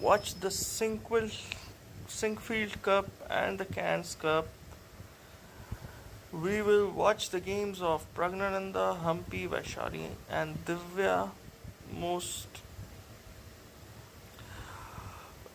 watch the Sinkfield Cup and the Cairns Cup. We will watch the games of Praggnanandhaa, Humpy, Vaishali, and Divya most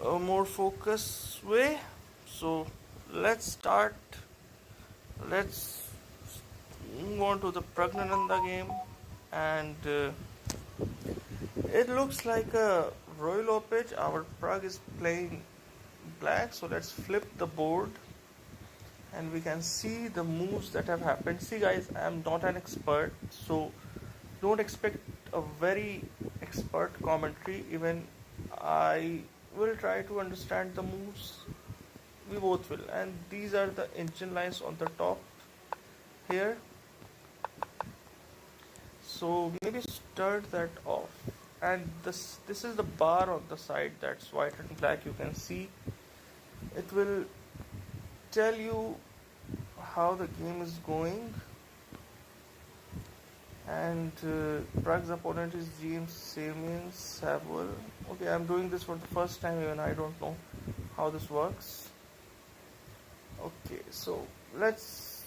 more focused way. So let's start. Let's move on to the Praggnanandhaa game, and it looks like a royal pitch. Our Pragg is playing black, so let's flip the board and we can see the moves that have happened. See guys, I am not an expert, so don't expect a very expert commentary. Even I will try to understand the moves. We both will. And these are the engine lines on the top here. So maybe start that off. And this is the bar on the side that's white and black. You can see it will tell you how the game is going. And Pragg's opponent is James Samuel. Okay, I'm doing this for the first time, even I don't know how this works. Okay, so let's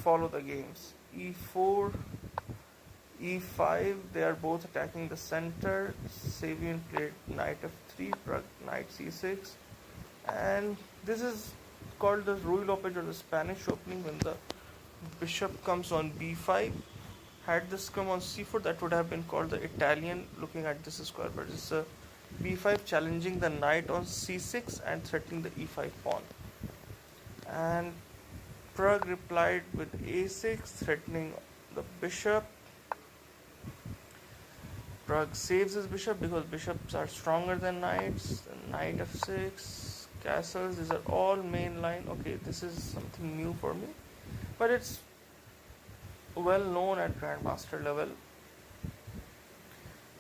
follow the games. E4, E5, they are both attacking the center. Savian played knight f3, Pragg knight c6, and this is called the Royal Open or the Spanish opening when the bishop comes on b5. Had this come on c4, that would have been called the Italian, looking at this square, but it's a b5 challenging the knight on c6 and threatening the e5 pawn. And Pragg replied with a6, threatening the bishop. Pragg saves his bishop because bishops are stronger than knights. Knight f6, castles, these are all main line. Okay, this is something new for me, but it's well known at grandmaster level.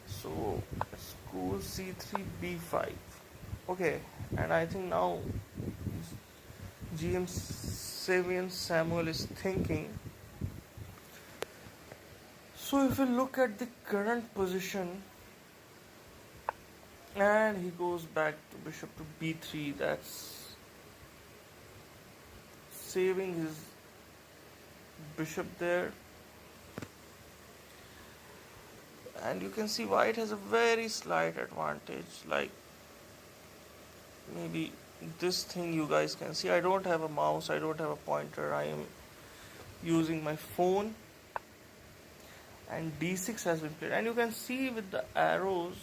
So it's cool. c3, b5. Okay, and I think now GM Samuel is thinking. So if we look at the current position, and he goes back to bishop to b3, that's saving his bishop there. And you can see white has a very slight advantage, like maybe this thing you guys can see. I don't have a mouse, I don't have a pointer, I am using my phone. And d6 has been played, and you can see with the arrows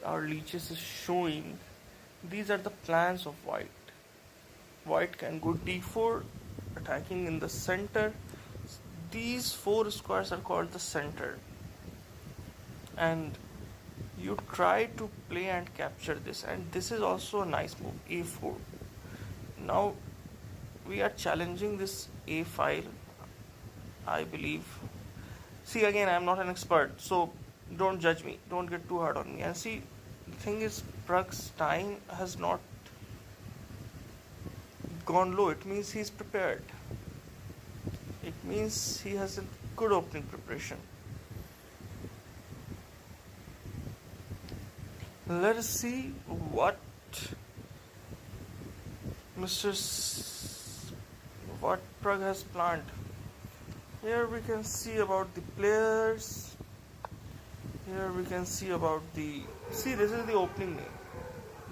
our leeches is showing these are the plans of white. White can go d4, attacking in the center. These four squares are called the center, and you try to play and capture this. And this is also a nice move, a4. Now we are challenging this a file, I believe. See, again, I am not an expert, so don't judge me, don't get too hard on me. And see, the thing is, Pragg's time has not gone low. It means he's prepared. It means he has a good opening preparation. Let us see what what Pragg has planned. Here we can see about the players. Here we can see about the... See, this is the opening name.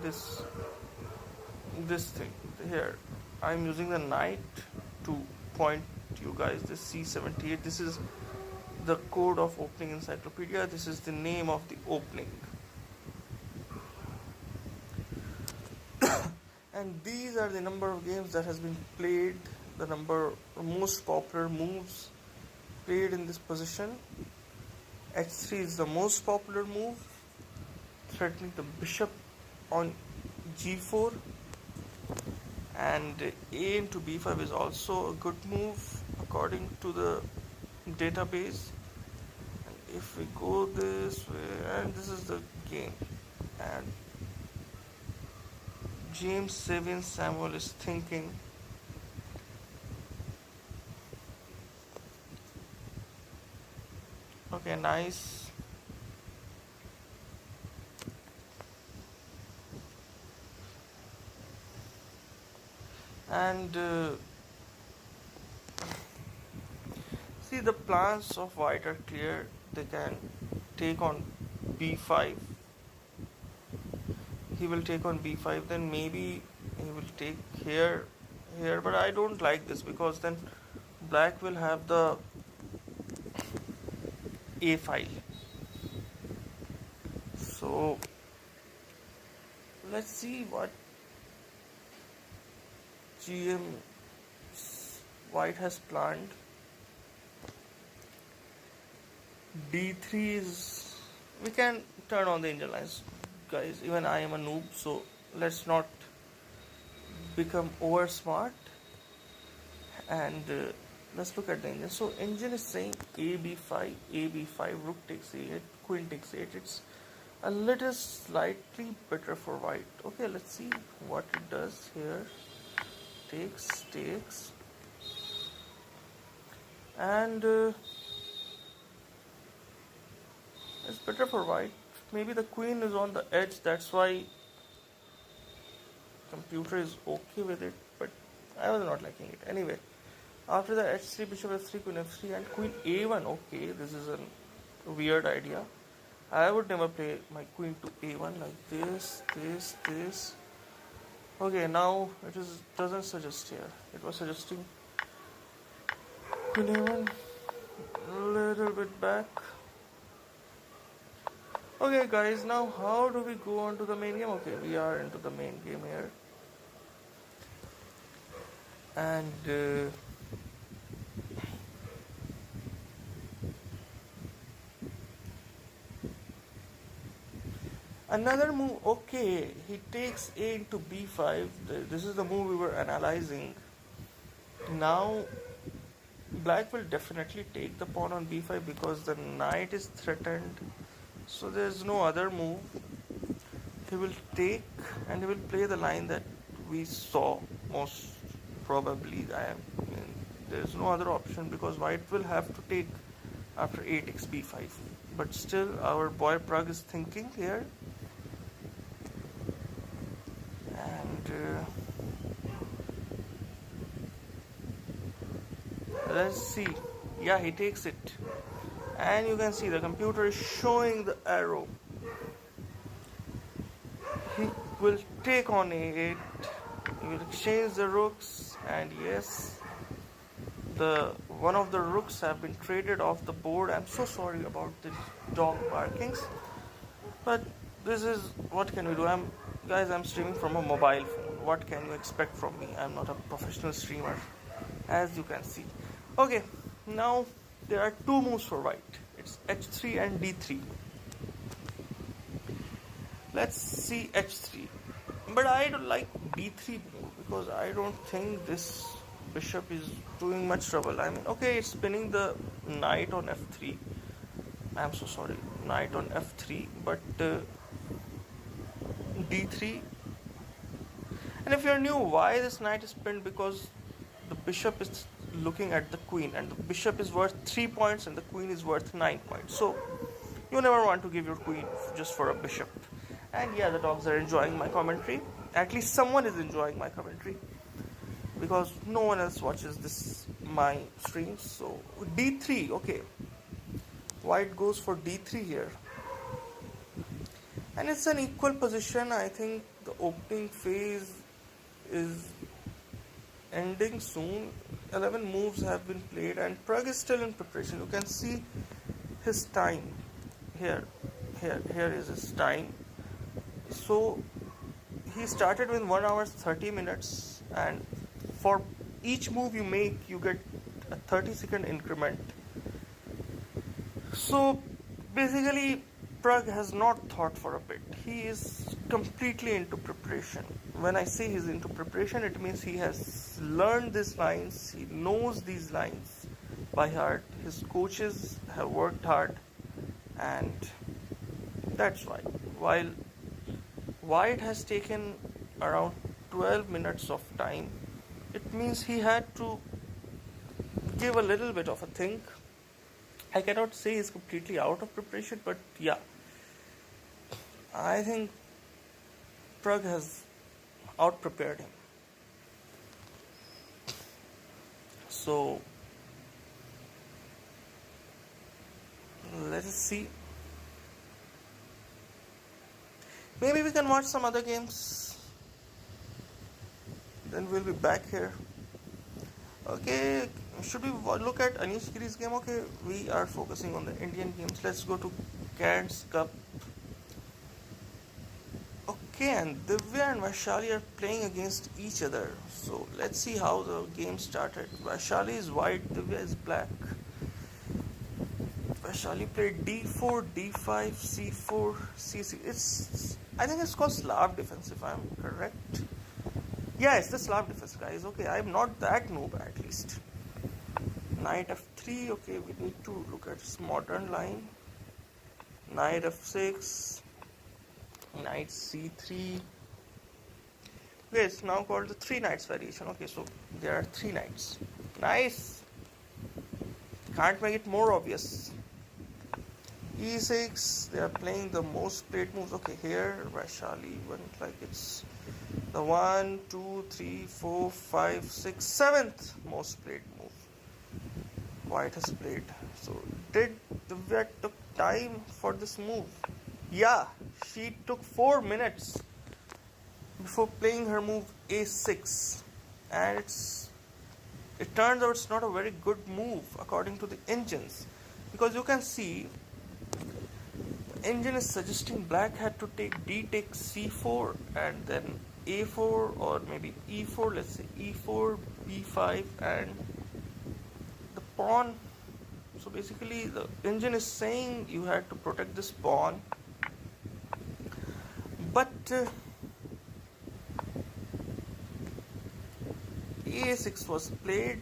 This thing. Here, I'm using the knight to point you guys. This C78. This is the code of opening encyclopedia. This is the name of the opening. And these are the number of games that has been played. The most popular moves played in this position. h3 is the most popular move, threatening the bishop on g4, and a into b5 is also a good move according to the database. And if we go this way, and this is the game, and James Samuel is thinking. Okay, nice. And see, the plans of white are clear. They can take on b5. He will take on b5, then maybe he will take here, but I don't like this because then black will have the a file. So let's see what GM white has planned. d3 is, we can turn on the engine lines, guys. Even I am a noob, so let's not become over smart. And let's look at the engine. So engine is saying a b5, a b5, rook takes a8, queen takes a8. It's a little slightly better for white. Okay, let's see what it does here. Takes, and it's better for white. Maybe the queen is on the edge, that's why computer is okay with it, but I was not liking it. Anyway, after the h3, bishop f3, queen f3, and queen a1. Okay, this is a weird idea. I would never play my queen to a1 like this. Okay, now it doesn't suggest here. It was suggesting queen a1, a little bit back. Okay, guys, now how do we go on to the main game? Okay, we are into the main game here. And another move. Okay, he takes a into b5. This is the move we were analyzing. Now black will definitely take the pawn on b5 because the knight is threatened, so there's no other move. He will take and he will play the line that we saw most probably. There's no other option because white will have to take after a takes b5. But still, our boy Pragg is thinking here. And let's see. Yeah, he takes it. And you can see the computer is showing the arrow. He will take on a8. He will exchange the rooks, and yes, one of the rooks have been traded off the board. I'm so sorry about the dog barkings, but this is, what can we do? I'm streaming from a mobile phone. What can you expect from me? I'm not a professional streamer, as you can see. Okay, now there are two moves for white. It's h3 and d3. Let's see h3. But I don't like d3 move because I don't think this bishop is doing much trouble. I mean, okay, it's spinning the knight on f3. I'm so sorry, knight on f3, but d3. And if you're new, why this knight is pinned? Because the bishop is looking at the queen, and the bishop is worth 3 points and the queen is worth 9 points. So you never want to give your queen just for a bishop. And yeah, the dogs are enjoying my commentary. At least someone is enjoying my commentary, because no one else watches my streams. So d3, okay, white goes for d3 here, and it's an equal position. I think the opening phase is ending soon. 11 moves have been played and Pragg is still in preparation. You can see his time here is his time. So he started with 1 hour 30 minutes, and for each move you make you get a 30-second increment. So basically Pragg has not thought for a bit. He is completely into preparation. When I say he's into preparation, it means he has learned these lines, he knows these lines by heart. His coaches have worked hard, and that's why. While white has taken around 12 minutes of time, it means he had to give a little bit of a think. I cannot say he's completely out of preparation, but yeah, I think Pragg has out-prepared him. So let us see. Maybe we can watch some other games. Then we'll be back here. Okay, should we look at Anishgiri's game? Okay, we are focusing on the Indian games. Let's go to Cairns Cup. Okay, and Divya and Vaishali are playing against each other. So let's see how the game started. Vaishali is white, Divya is black. Vaishali played d4, d5, c4, c6. I think it's called Slav defense if I'm correct. Yeah, it's the Slav defense, guys. Okay, I'm not that noob at least. Knight f3. Okay, we need to look at this modern line. Knight f6. Knight c3. Okay, it's now called the 3 knights variation. Okay, so there are 3 knights. Nice. Can't make it more obvious. e6. They are playing the most played moves. Okay, here Vaishali went like it's the 1, 2, 3, 4, 5, 6, 7th most played move White has played. So did Divya took time for this move? Yeah, she took 4 minutes before playing her move a6, and it turns out it's not a very good move according to the engines, because you can see the engine is suggesting black had to take d takes c4 and then a4 or maybe e4. Let's say e4, b5 and the pawn. So basically the engine is saying you had to protect this pawn, but a6 was played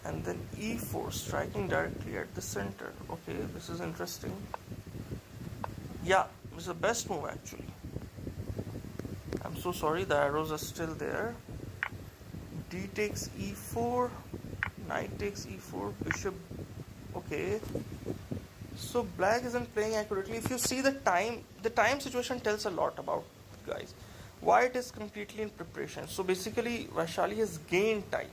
and then e4, striking directly at the center. Okay, this is interesting. Yeah, it's the best move actually. I'm so sorry, the arrows are still there. D takes e4, knight takes e4, bishop. Okay, so black isn't playing accurately. If you see the time situation tells a lot about guys. White is completely in preparation. So basically Vaishali has gained time.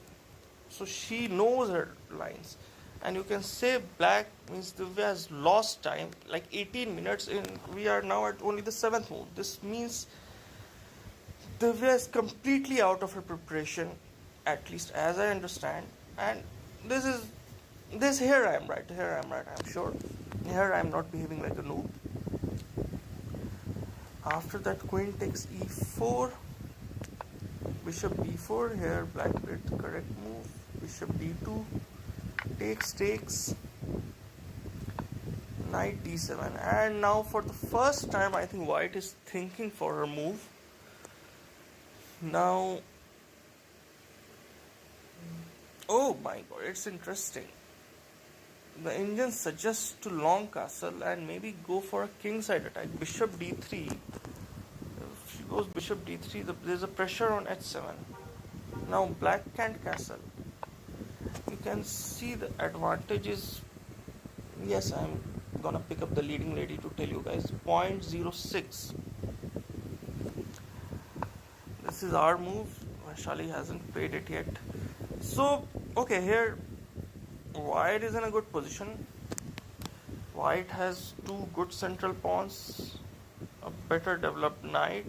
So she knows her lines. And you can say black means Divya has lost time, like 18 minutes in. We are now at only the 7th move. This means Divya is completely out of her preparation, at least as I understand. And here I am right, I'm sure. Here I am not behaving like a noob. After that, queen takes e4, bishop b4. Here black played the correct move. Bishop d2, takes, knight d7. And now for the first time I think white is thinking for her move. Now, oh my god, it's interesting. The engine suggests to long castle and maybe go for a kingside attack. Bishop d3. If she goes bishop d3, there's a pressure on h7. Now black can't castle. You can see the advantages. Yes, I'm gonna pick up the leading lady to tell you guys. 0.06. This is our move. Vaishali hasn't played it yet. So, okay, here white is in a good position. White has 2 good central pawns, a better developed knight.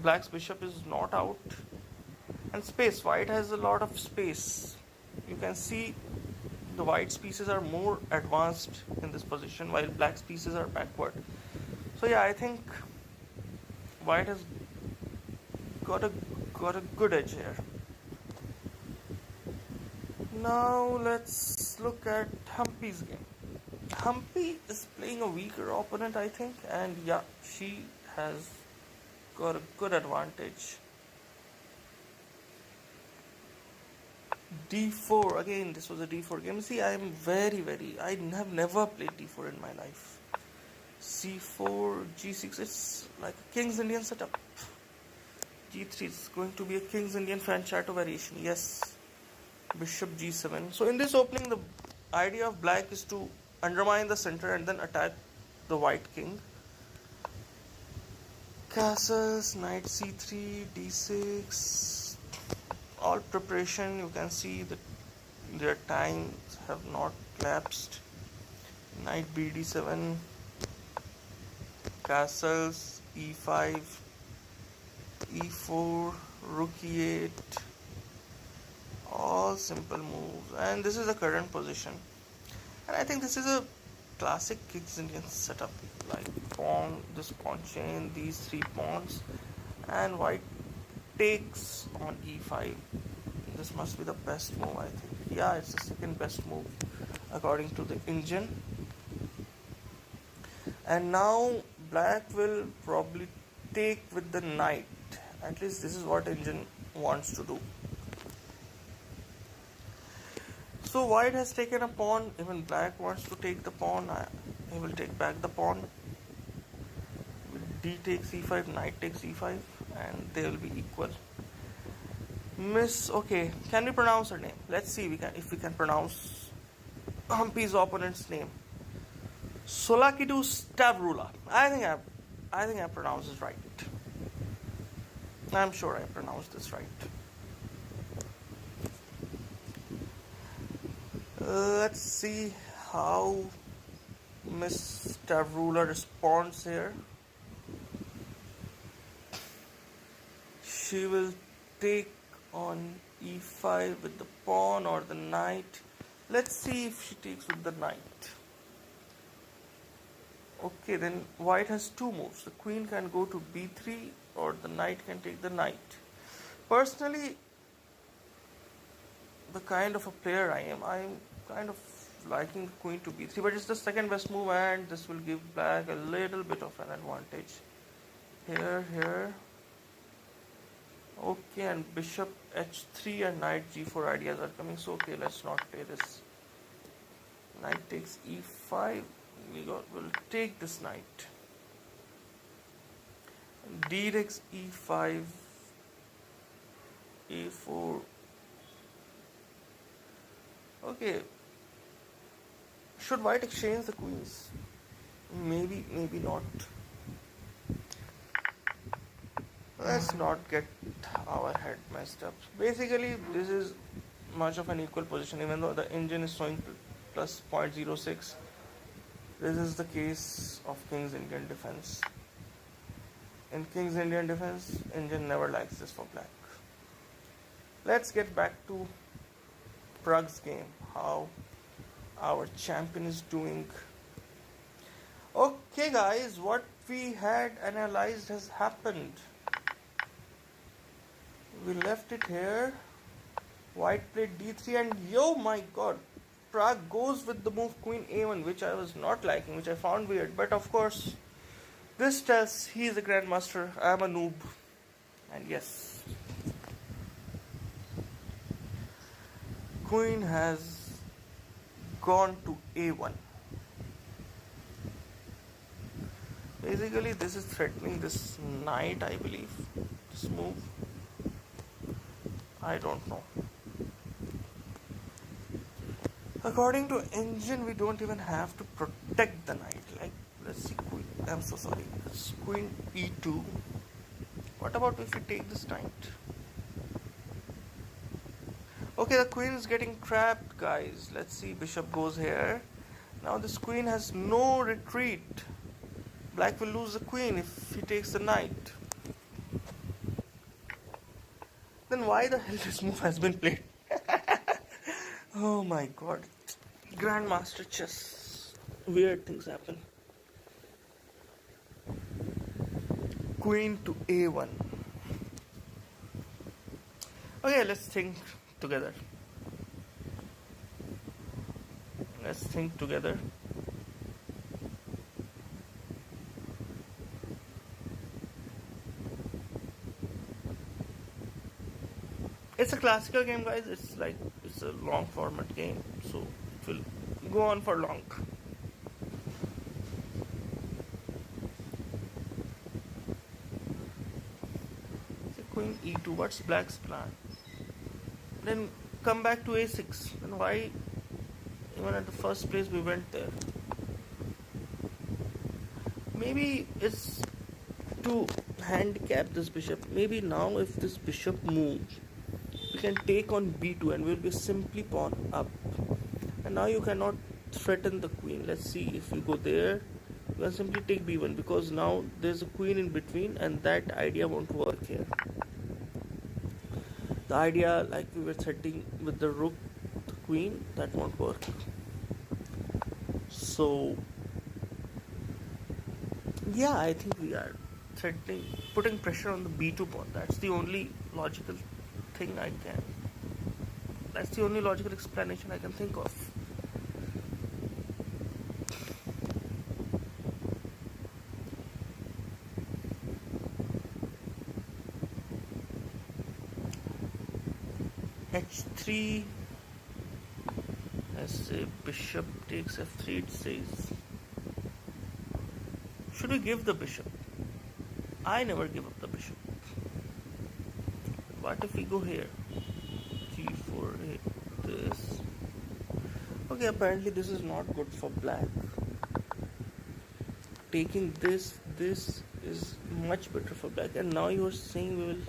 Black's bishop is not out. And space, white has a lot of space. You can see the white's pieces are more advanced in this position while black's pieces are backward. So yeah, I think white has got a good edge here. Now let's look at Humpy's game. Humpy is playing a weaker opponent, I think, and yeah, she has got a good advantage. d4, again this was a d4 game. See, I have never played d4 in my life. c4, g6, it's like a King's Indian setup. g3 is going to be a King's Indian Franchato variation, yes. Bishop g7. So in this opening, the idea of black is to undermine the center and then attack the white king. Castles, knight c3, d6. all preparation. You can see that their times have not lapsed. Knight bd7, castles e5, e4, rook e8, all simple moves, and this is the current position. And I think this is a classic Kings Indian setup, like this pawn chain, these three pawns, and white takes on e5. This must be the best move, I think. Yeah, it's the second best move according to the engine. And now black will probably take with the knight. At least this is what engine wants to do. So white has taken a pawn. Even black wants to take the pawn. He will take back the pawn. D takes e5, knight takes e5, and they will be equal. Miss, okay, can we pronounce her name? Let's see if we can pronounce Humpy's opponent's name. Solakitu Stavrula. I think I pronounced this right. I'm sure I pronounced this right. Let's see how Miss Stavrula responds here. She will take on e5 with the pawn or the knight. Let's see if she takes with the knight. Okay, then white has two moves. The queen can go to b3 or the knight can take the knight. Personally, the kind of a player I am kind of liking the queen to b3, but it's the second best move, and this will give black a little bit of an advantage. Here. Okay, and bishop h3 and knight g4 ideas are coming, so okay, let's not play this. Knight takes e5. We'll take this knight. D takes e5, a4. Okay. Should white exchange the queens? Maybe not. Let's not get our head messed up. Basically, this is much of an equal position, even though the engine is showing plus 0.06. This is the case of King's Indian defense. In King's Indian defense, engine never likes this for black. Let's get back to Pragg's game, how our champion is doing. Okay guys, what we had analyzed has happened. We left it here. White played d3 and yo my god, Pragg goes with the move queen a1, which I was not liking, which I found weird. But of course, this tells he is a grandmaster, I am a noob. And yes, queen has gone to a1. Basically, this is threatening this knight, I believe. This move, I don't know. According to engine, we don't even have to protect the knight. Like, let's see, queen. I'm so sorry. It's queen e2. What about if we take this knight? Okay, the queen is getting trapped, guys. Let's see. Bishop goes here. Now this queen has no retreat. Black will lose the queen if he takes the knight. Then why the hell this move has been played? Oh my god. Grandmaster chess. Weird things happen. Queen to a1. Okay, let's think together. It's a classical game, guys. It's a long format game, so it will go on for long. So queen e2. What's black's plan? Then come back to a6. Then why even at the first place we went there? Maybe it's to handicap this bishop. Maybe now if this bishop moves, we can take on b2 and will be simply pawn up. And now you cannot threaten the queen. Let's see, if you go there, you can simply take b1 because now there's a queen in between and that idea won't work here. The idea like we were threatening with the rook, the queen, that won't work. So yeah, I think we are threatening, putting pressure on the b2 pawn. That's the only logical thing I can, that's the only logical explanation I can think of. h3, let's say bishop takes f3, it says. Should we give the bishop? I never give up the bishop. What if we go here? g4, hit this. Okay, apparently this is not good for black. Taking this is much better for black. And now you are saying we will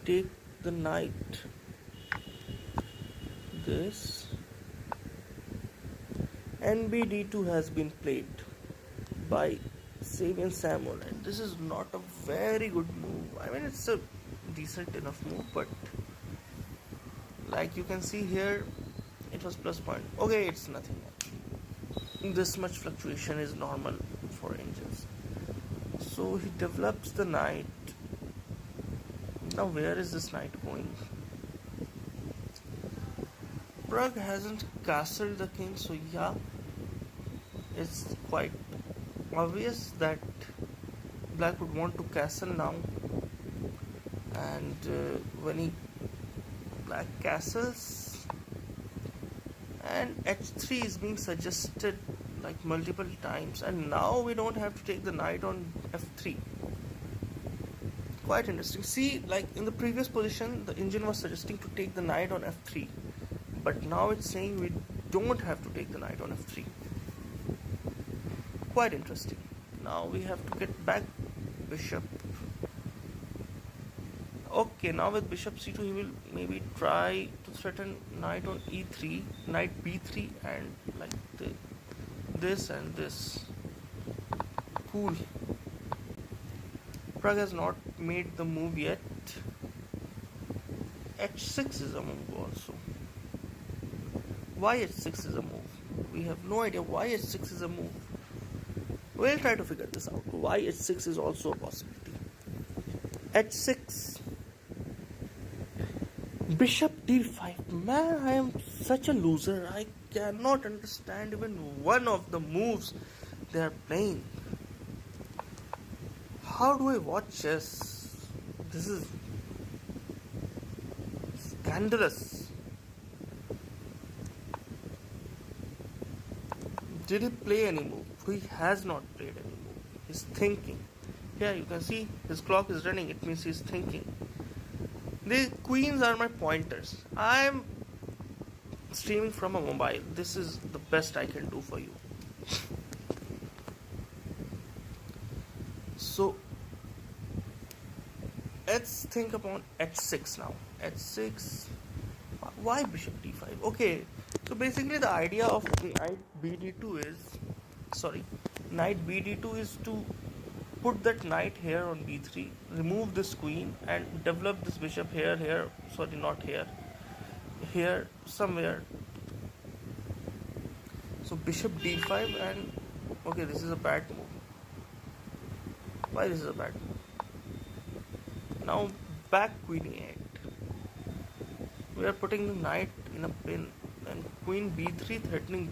take the knight. This. NBD2 has been played by Savian Samuel, and this is not a very good move. I mean, it's a decent enough move, but like you can see here, it was plus point. Okay, it's nothing actually. This much fluctuation is normal for angels. So he develops the knight. Now where is this knight going? Pragg hasn't castled the king, so yeah, it's quite obvious that black would want to castle now. And when black castles, and h3 is being suggested like multiple times, and now we don't have to take the knight on f3. Quite interesting. See, like in the previous position, the engine was suggesting to take the knight on f3, but now it's saying we don't have to take the knight on f3. Quite interesting. Now we have to get back bishop. Okay, now with bishop c2 he will maybe try to threaten knight on e3, knight b3, and like this and this. Cool. Pragg has not made the move yet. h6 is a move also. Why h6 is a move? We have no idea why h6 is a move. We'll try to figure this out. Why h6 is also a possibility. h6. Bishop d5. Man, I am such a loser. I cannot understand even one of the moves they are playing. How do I watch chess? This is scandalous. Did he play any move? He has not played any move. He's thinking. Here you can see his clock is running. It means he's thinking. The queens are my pointers. I'm streaming from a mobile. This is the best I can do for you. So let's think about h6 now. h6. Why bishop d5? Okay, so basically the idea of knight bd2 is to put that knight here on b3, remove this queen, and develop this bishop here, sorry, not here, here somewhere. So bishop d5, and okay, this is a bad move. Why this is a bad move? Now back queen e8. We are putting the knight in a pin, and queen b3 threatening